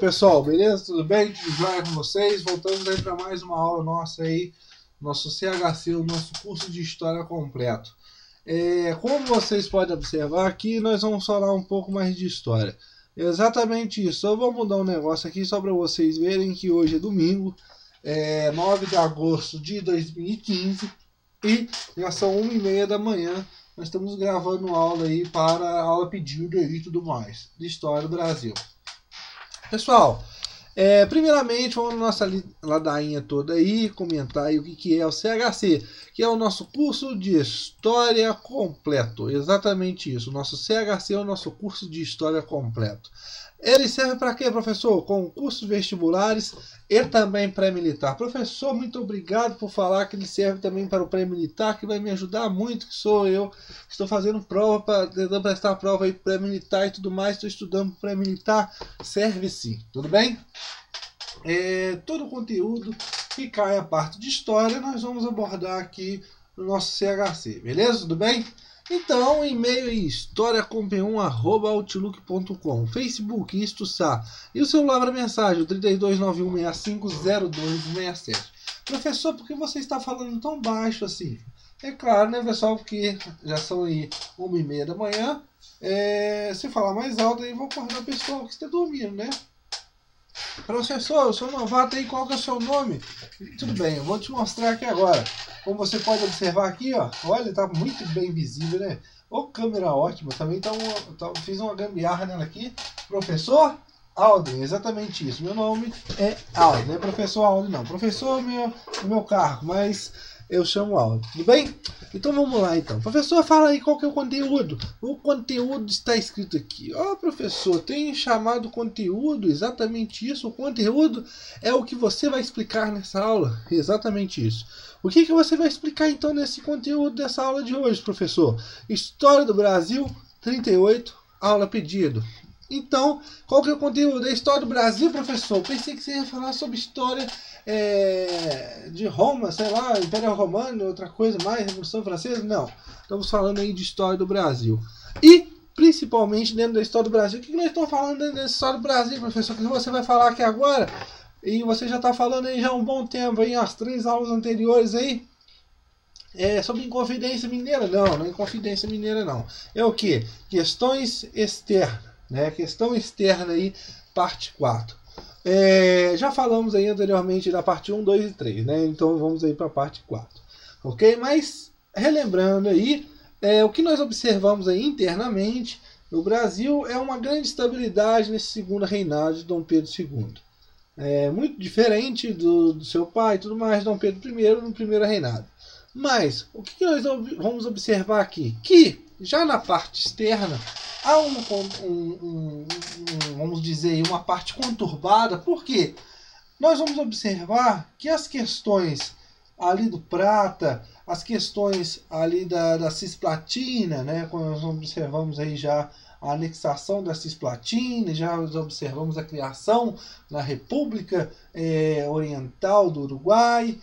Pessoal, beleza? Tudo bem? Tudo jóia com vocês? Voltamos aí para mais uma aula nossa aí, nosso CHC, o nosso curso de História completo. Como vocês podem observar aqui, nós vamos falar um pouco mais de História. Exatamente isso. Eu vou mudar um negócio aqui só para vocês verem que hoje é domingo, 9 de agosto de 2015 e já são 1h30 da manhã. Nós estamos gravando aula aí para a aula pedida e tudo mais de História do Brasil. Pessoal, primeiramente vamos na nossa ladainha toda aí, comentar aí o que é o CHC, que é o nosso curso de História completo. Exatamente isso, o nosso CHC é o nosso curso de História completo. Ele serve para quê, professor? Concursos vestibulares e também pré-militar. Professor, muito obrigado por falar que ele serve também para o pré-militar, que vai me ajudar muito, que sou eu. Estou fazendo prova, tentando prestar prova aí pré-militar e tudo mais, estou estudando pré-militar, serve sim, tudo bem? Todo o conteúdo que cai a parte de história, nós vamos abordar aqui no nosso CHC, beleza? Tudo bem? Então, e-mail é historiacom1@outlook.com, Facebook, InstoSar, e o celular para mensagem, o 3291650267. Professor, por que você está falando tão baixo assim? É claro, né, pessoal, porque já são aí 1h30 da manhã. Se falar mais alto aí, vou acordar o pessoal que está dormindo, né? Professor, eu sou novato aí, qual que é o seu nome? Tudo bem, eu vou te mostrar aqui agora. Como você pode observar aqui, ó, olha, tá muito bem visível, né? Ô, câmera ótima, também fiz uma gambiarra nela aqui. Professor Alden, exatamente isso. Meu nome é Alden, não é professor Alden não. Professor é meu cargo, mas eu chamo Alden, tudo bem? Então vamos lá então. Professor, fala aí qual que é o conteúdo. O conteúdo está escrito aqui. Ó, professor, tem chamado conteúdo, exatamente isso. O conteúdo é o que você vai explicar nessa aula. Exatamente isso. O que você vai explicar então nesse conteúdo dessa aula de hoje, professor? História do Brasil 38, aula pedido. Então, qual que é o conteúdo? A história do Brasil, professor? Pensei que você ia falar sobre história de Roma, sei lá, Império Romano, outra coisa mais, Revolução Francesa. Não, estamos falando aí de história do Brasil. E, principalmente, dentro da história do Brasil. O que nós estamos falando dentro da história do Brasil, professor? O que você vai falar aqui agora? E você já está falando aí já há um bom tempo, aí, as 3 aulas anteriores aí. Sobre Inconfidência Mineira? Não é Inconfidência Mineira não. É o que? Questões externas, né? Questão externa aí, parte 4. Já falamos aí anteriormente da parte 1, 2 e 3, né? Então vamos aí para a parte 4. Ok? Mas, relembrando aí, o que nós observamos aí internamente no Brasil é uma grande estabilidade nesse segundo reinado de Dom Pedro II. Muito diferente do seu pai e tudo mais, Dom Pedro I no primeiro reinado. Mas, o que nós vamos observar aqui? Que, já na parte externa, há vamos dizer, uma parte conturbada. Por quê? Nós vamos observar que as questões ali do Prata, as questões ali da Cisplatina, né, quando nós observamos aí já a anexação da Cisplatina, já observamos a criação da República Oriental do Uruguai,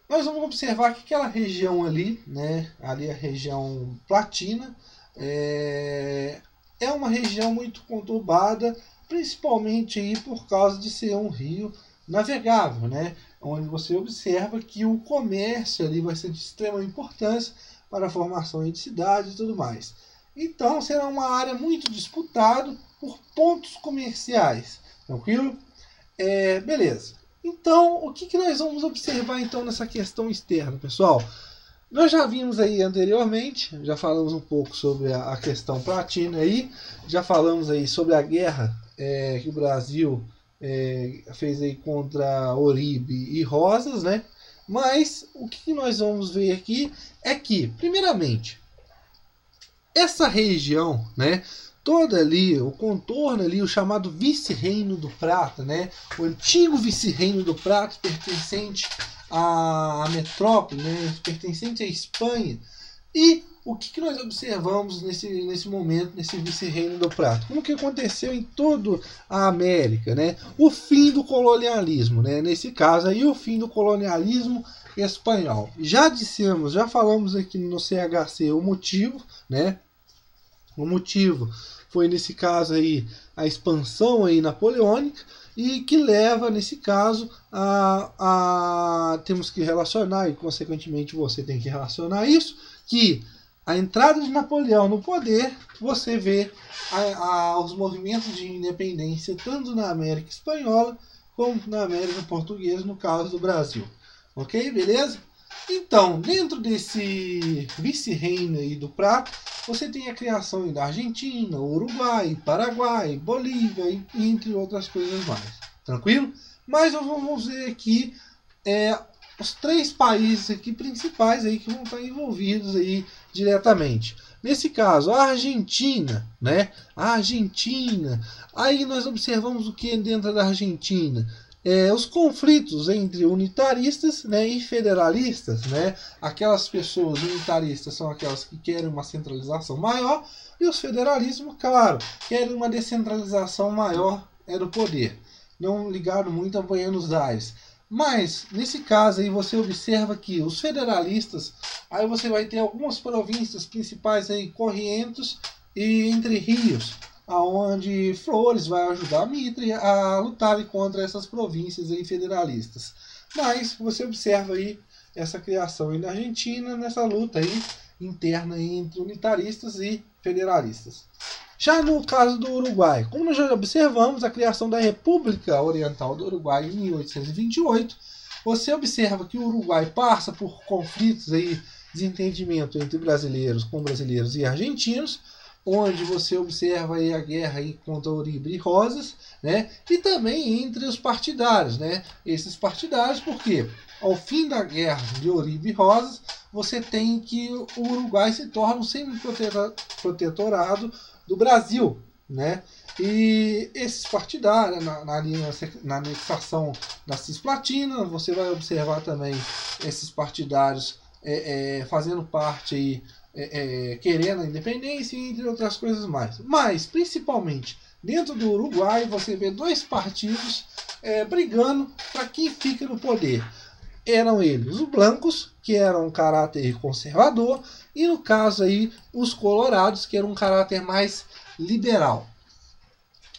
nós vamos observar que aquela região ali, né, ali a região platina, é uma região muito conturbada, principalmente aí por causa de ser um rio navegável, né, onde você observa que o comércio ali vai ser de extrema importância para a formação de cidades e tudo mais. Então será uma área muito disputada por pontos comerciais, tranquilo? Beleza. Então, o que nós vamos observar então nessa questão externa, pessoal? Nós já vimos aí anteriormente, já falamos um pouco sobre a questão platina aí, já falamos aí sobre a guerra que o Brasil fez aí contra Oribe e Rosas, né? Mas o que nós vamos ver aqui é que, primeiramente, essa região, né? Toda ali, o contorno ali, o chamado vice-reino do Prata, né? O antigo vice-reino do Prata, pertencente à metrópole, né? Pertencente à Espanha. E o que nós observamos nesse momento, nesse vice-reino do Prata? Como que aconteceu em toda a América, né? O fim do colonialismo, né? Nesse caso aí, o fim do colonialismo espanhol. Já dissemos, já falamos aqui no CHC o motivo, né? O motivo foi nesse caso aí a expansão aí napoleônica, e que leva, nesse caso, temos que relacionar, e consequentemente você tem que relacionar isso, que a entrada de Napoleão no poder, você vê os movimentos de independência tanto na América Espanhola como na América Portuguesa, no caso do Brasil. Ok? Beleza? Então, dentro desse vice-reino aí do Prata, você tem a criação da Argentina, Uruguai, Paraguai, Bolívia, e entre outras coisas mais. Tranquilo? Mas nós vamos ver aqui os 3 países aqui principais aí que vão estar envolvidos aí diretamente. Nesse caso, a Argentina, né? A Argentina. Aí nós observamos o que dentro da Argentina? Os conflitos entre unitaristas, né, e federalistas, né? Aquelas pessoas unitaristas são aquelas que querem uma centralização maior, e os federalismos, claro, querem uma descentralização maior do poder. Não ligado muito a Buenos Aires. Mas, nesse caso aí, você observa que os federalistas, aí você vai ter algumas províncias principais aí, Corrientes e Entre Rios, aonde Flores vai ajudar a Mitre a lutar contra essas províncias aí federalistas. Mas você observa aí essa criação aí na Argentina, nessa luta aí interna aí entre unitaristas e federalistas. Já no caso do Uruguai, como nós já observamos a criação da República Oriental do Uruguai em 1828, você observa que o Uruguai passa por conflitos aí, desentendimento entre brasileiros e argentinos, onde você observa aí a guerra aí contra Uribe e Rosas, né? E também entre os partidários, né? Esses partidários, porque ao fim da guerra de Uribe e Rosas, você tem que o Uruguai se torna um semi-protetorado do Brasil, né? E esses partidários, na anexação da Cisplatina, você vai observar também esses partidários fazendo parte aí, querendo a independência, entre outras coisas mais. Mas, principalmente, dentro do Uruguai, você vê 2 partidos brigando para quem fica no poder. Eram eles os brancos, que eram um caráter conservador, e no caso aí, os colorados, que eram um caráter mais liberal.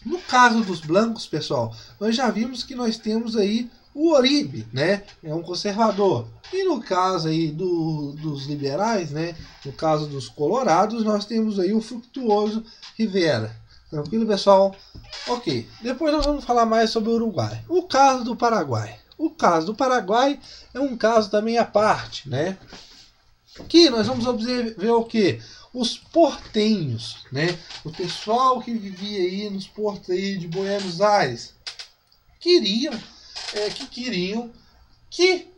No caso dos brancos, pessoal, nós já vimos que nós temos aí o Uribe, né? É um conservador. E no caso aí dos liberais, né? No caso dos colorados, nós temos aí o Fructuoso Rivera. Tranquilo, pessoal? Ok. Depois nós vamos falar mais sobre o Uruguai. O caso do Paraguai. O caso do Paraguai é um caso também à parte, né? Aqui nós vamos ver o que? Os portenhos, né? O pessoal que vivia aí nos portos aí de Buenos Aires queriam que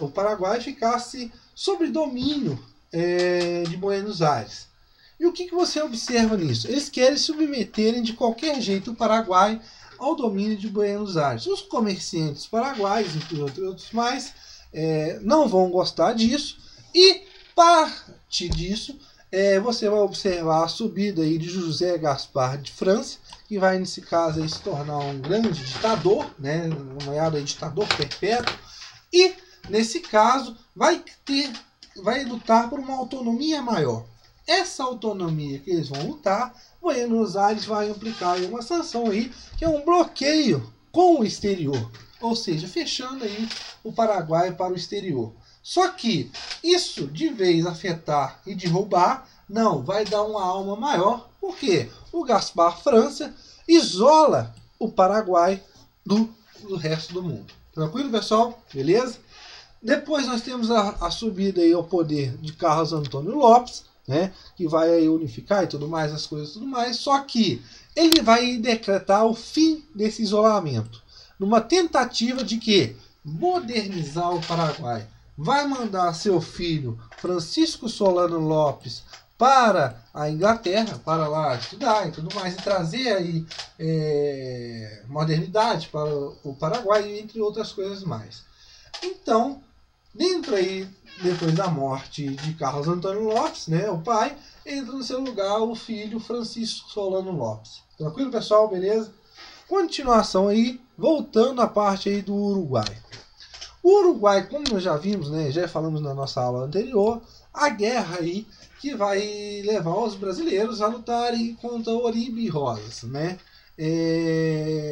o Paraguai ficasse sob domínio de Buenos Aires. E o que você observa nisso? Eles querem submeterem de qualquer jeito o Paraguai ao domínio de Buenos Aires. Os comerciantes paraguaios, entre outros mais, não vão gostar disso, e parte disso você vai observar a subida aí de José Gaspar de França, que vai, nesse caso, aí, se tornar um grande ditador, né, nomeado ditador perpétuo, e, nesse caso, vai lutar por uma autonomia maior. Essa autonomia que eles vão lutar, Buenos Aires vai implicar em uma sanção aí, que é um bloqueio com o exterior, ou seja, fechando aí o Paraguai para o exterior. Só que isso, de vez afetar e derrubar, não, vai dar uma alma maior, porque o Gaspar França isola o Paraguai do resto do mundo. Tranquilo, pessoal? Beleza? Depois nós temos a subida aí ao poder de Carlos Antônio Lopes, né, que vai aí unificar e tudo mais, as coisas e tudo mais, só que ele vai decretar o fim desse isolamento, numa tentativa de que modernizar o Paraguai. Vai mandar seu filho Francisco Solano Lopes para a Inglaterra, para lá estudar e tudo mais, e trazer aí modernidade para o Paraguai, entre outras coisas mais. Então, depois da morte de Carlos Antônio Lopes, né, o pai, entra no seu lugar o filho Francisco Solano Lopes. Tranquilo, pessoal? Beleza? Continuação aí, voltando à parte aí do Uruguai. O Uruguai, como nós já vimos, né, já falamos na nossa aula anterior, a guerra aí que vai levar os brasileiros a lutarem contra Oribe e Rosas, né?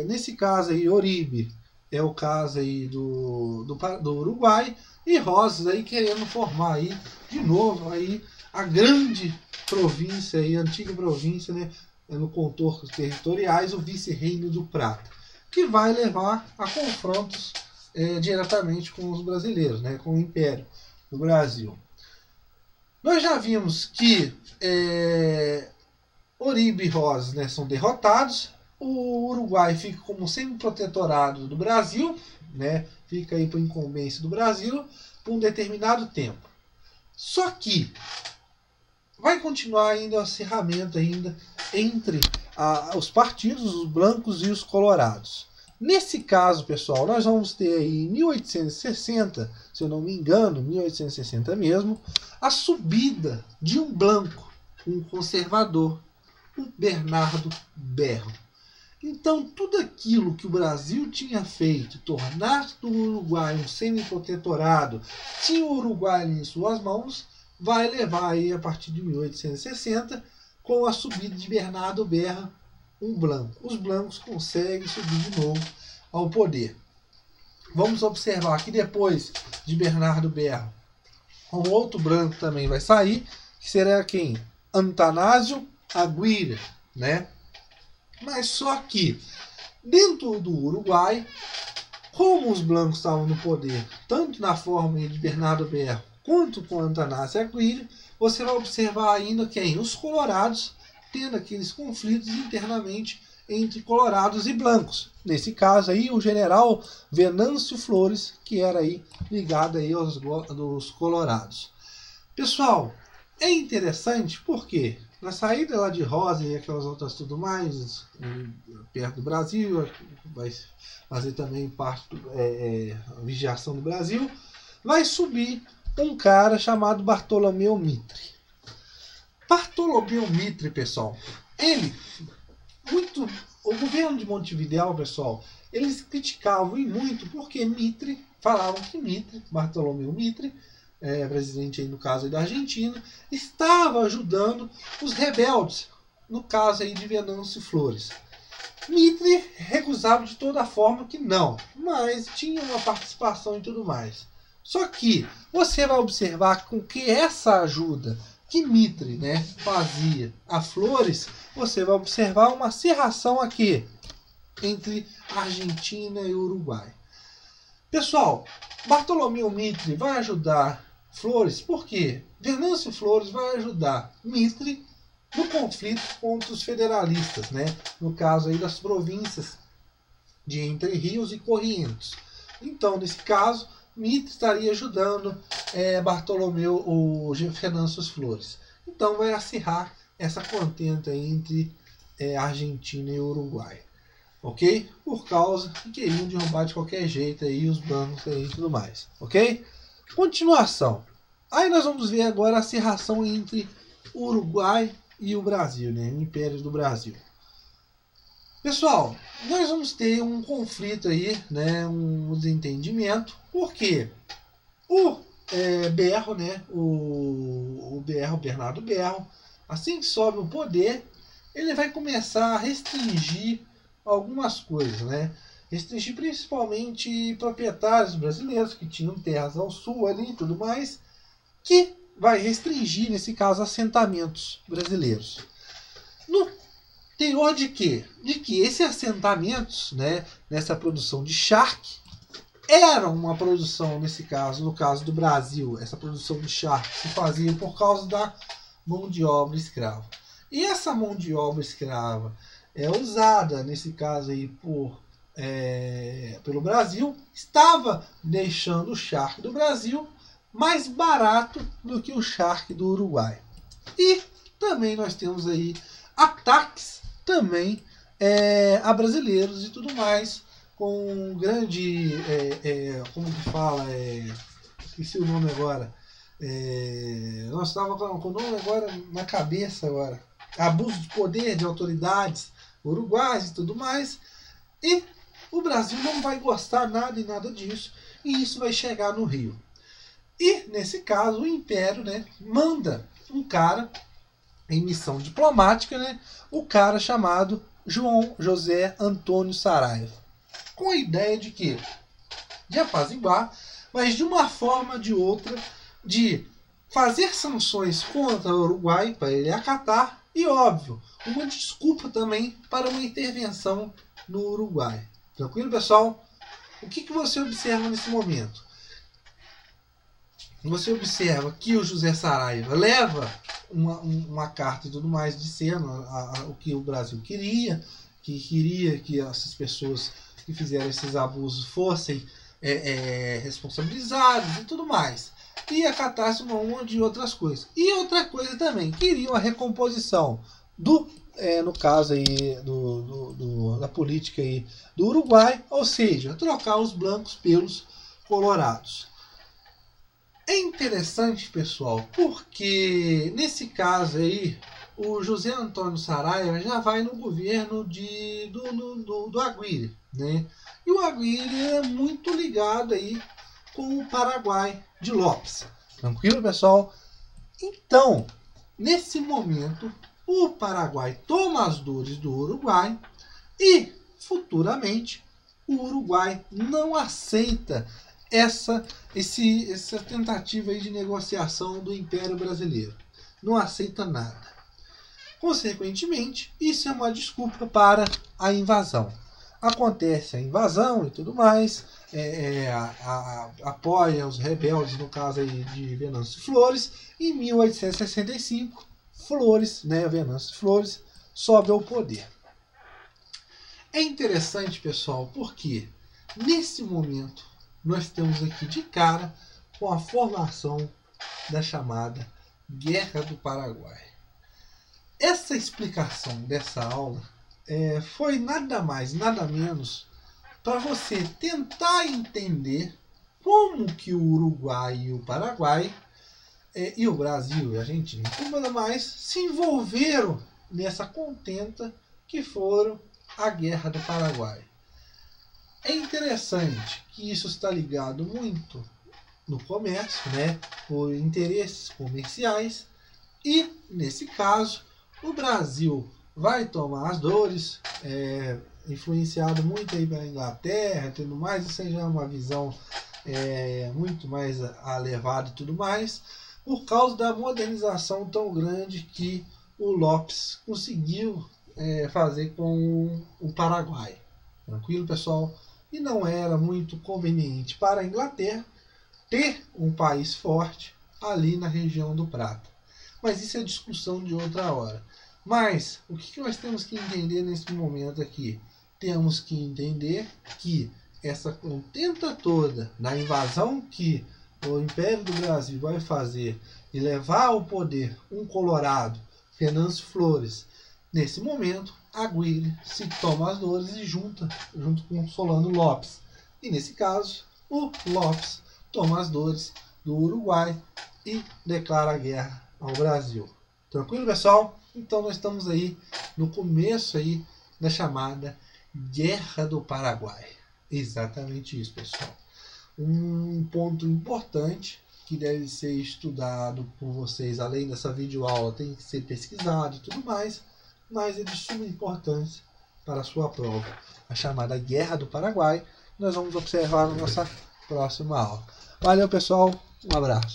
Nesse caso aí, Oribe é o caso aí do Uruguai, e Rosas aí querendo formar aí de novo aí a grande província aí, a antiga província, né, no contornos territoriais, o vice-reino do Prata, que vai levar a confrontos diretamente com os brasileiros, né, com o Império do Brasil. Nós já vimos que Oribe e Rosas, né, são derrotados. O Uruguai fica como semi-protetorado do Brasil, né, fica aí por incumbência do Brasil por um determinado tempo. Só que vai continuar ainda o acirramento ainda entre os partidos, os brancos e os colorados. Nesse caso, pessoal, nós vamos ter aí em 1860, se eu não me engano, 1860 mesmo, a subida de um branco, um conservador, o Bernardo Berro. Então, tudo aquilo que o Brasil tinha feito, tornar o Uruguai um semi-protetorado, tinha o Uruguai em suas mãos, vai levar aí a partir de 1860, com a subida de Bernardo Berra, um branco. Os brancos conseguem subir de novo ao poder. Vamos observar que depois de Bernardo Berra, um outro branco também vai sair, que será quem? Antanásio Aguirre, né? Mas só que dentro do Uruguai, como os blancos estavam no poder, tanto na forma de Bernardo Berra quanto com Antanásio Aguirre, você vai observar ainda quem? Os colorados, tendo aqueles conflitos internamente entre colorados e brancos. Nesse caso aí, o general Venâncio Flores, que era aí ligado aí aos colorados. Pessoal, é interessante porque na saída lá de Rosa e aquelas outras tudo mais, perto do Brasil, vai fazer também parte da vigiação do Brasil, vai subir um cara chamado Bartolomeu Mitre. Bartolomeu Mitre, pessoal, o governo de Montevidéu, pessoal, eles criticavam e muito porque Mitre, falavam que Mitre, Bartolomeu Mitre, presidente aí no caso aí da Argentina, estava ajudando os rebeldes, no caso aí de Venâncio Flores. Mitre recusava de toda forma que não, mas tinha uma participação e tudo mais. Só que você vai observar com que essa ajuda que Mitre, né, fazia a Flores, você vai observar uma cerração aqui entre Argentina e Uruguai. Pessoal, Bartolomeu Mitre vai ajudar Flores, por quê? Venâncio Flores vai ajudar Mitre no conflito contra os federalistas, né? No caso aí das províncias de Entre Rios e Corrientes. Então, nesse caso, Mitre estaria ajudando Bartolomeu ou Venâncio Flores. Então, vai acirrar essa contenda entre Argentina e Uruguai. Ok? Por causa que queriam derrubar de qualquer jeito aí os brancos aí e tudo mais. Ok? Continuação. Aí nós vamos ver agora a cerração entre o Uruguai e o Brasil, né? O Império do Brasil. Pessoal, nós vamos ter um conflito aí, né? Um desentendimento. Por quê? O Berro, né? O Bernardo Berro, assim que sobe o poder, ele vai começar a restringir algumas coisas, né? Restringir principalmente proprietários brasileiros que tinham terras ao sul ali e tudo mais, que vai restringir, nesse caso, assentamentos brasileiros. No teor de quê? De que esses assentamentos, né, nessa produção de charque, era uma produção, nesse caso, no caso do Brasil, essa produção de charque se fazia por causa da mão de obra escrava. E essa mão de obra escrava usada, nesse caso aí, pelo Brasil, estava deixando o charque do Brasil mais barato do que o charque do Uruguai. E também nós temos aí ataques também a brasileiros e tudo mais, com um grande, como que fala, esqueci o nome agora, nós estávamos com o nome agora na cabeça agora, abuso de poder de autoridades uruguaias e tudo mais, e o Brasil não vai gostar nada e nada disso, e isso vai chegar no Rio. E, nesse caso, o Império, né, manda um cara em missão diplomática, né? O cara chamado João José Antônio Saraiva, com a ideia de que de apaziguar, mas de uma forma ou de outra, de fazer sanções contra o Uruguai para ele acatar e, óbvio, uma desculpa também para uma intervenção no Uruguai. Tranquilo, pessoal? O que você observa nesse momento? Você observa que o José Saraiva leva uma carta e tudo mais dizendo o que o Brasil queria que essas pessoas que fizeram esses abusos fossem responsabilizados e tudo mais. E acatasse uma de outras coisas. E outra coisa também, queriam a recomposição no caso aí da política aí do Uruguai, ou seja, trocar os brancos pelos colorados. É interessante, pessoal, porque nesse caso aí, o José Antônio Saraiva já vai no governo do Aguirre, né? E o Aguirre é muito ligado aí com o Paraguai de Lopes. Tranquilo, pessoal? Então, nesse momento, o Paraguai toma as dores do Uruguai e, futuramente, o Uruguai não aceita essa tentativa aí de negociação do Império Brasileiro. Não aceita nada. Consequentemente, isso é uma desculpa para a invasão. Acontece a invasão e tudo mais, apoia os rebeldes, no caso aí de Venâncio Flores. Em 1865, Venâncio Flores sobe ao poder. É interessante, pessoal, porque nesse momento nós temos aqui de cara com a formação da chamada Guerra do Paraguai. Essa explicação dessa aula foi nada mais, nada menos para você tentar entender como que o Uruguai e o Paraguai e o Brasil e a Argentina, nada mais, se envolveram nessa contenda que foram a Guerra do Paraguai. É interessante que isso está ligado muito no comércio, né, por interesses comerciais, e nesse caso o Brasil vai tomar as dores, influenciado muito aí pela Inglaterra e tudo mais. Isso já é uma visão muito mais elevada e tudo mais, por causa da modernização tão grande que o Lopes conseguiu fazer com o Paraguai. Tranquilo, pessoal? E não era muito conveniente para a Inglaterra ter um país forte ali na região do Prata. Mas isso é discussão de outra hora. Mas o que nós temos que entender nesse momento aqui? Temos que entender que essa contenda toda da invasão que o Império do Brasil vai fazer e levar ao poder um colorado, Venâncio Flores, nesse momento, Aguirre se toma as dores e junto com Solano Lopes. E nesse caso, o Lopes toma as dores do Uruguai e declara a guerra ao Brasil. Tranquilo, pessoal? Então nós estamos aí no começo aí da chamada Guerra do Paraguai. Exatamente isso, pessoal. Um ponto importante que deve ser estudado por vocês, além dessa videoaula, tem que ser pesquisado e tudo mais, mas é de suma importância para a sua prova. A chamada Guerra do Paraguai, nós vamos observar na nossa próxima aula. Valeu, pessoal. Um abraço.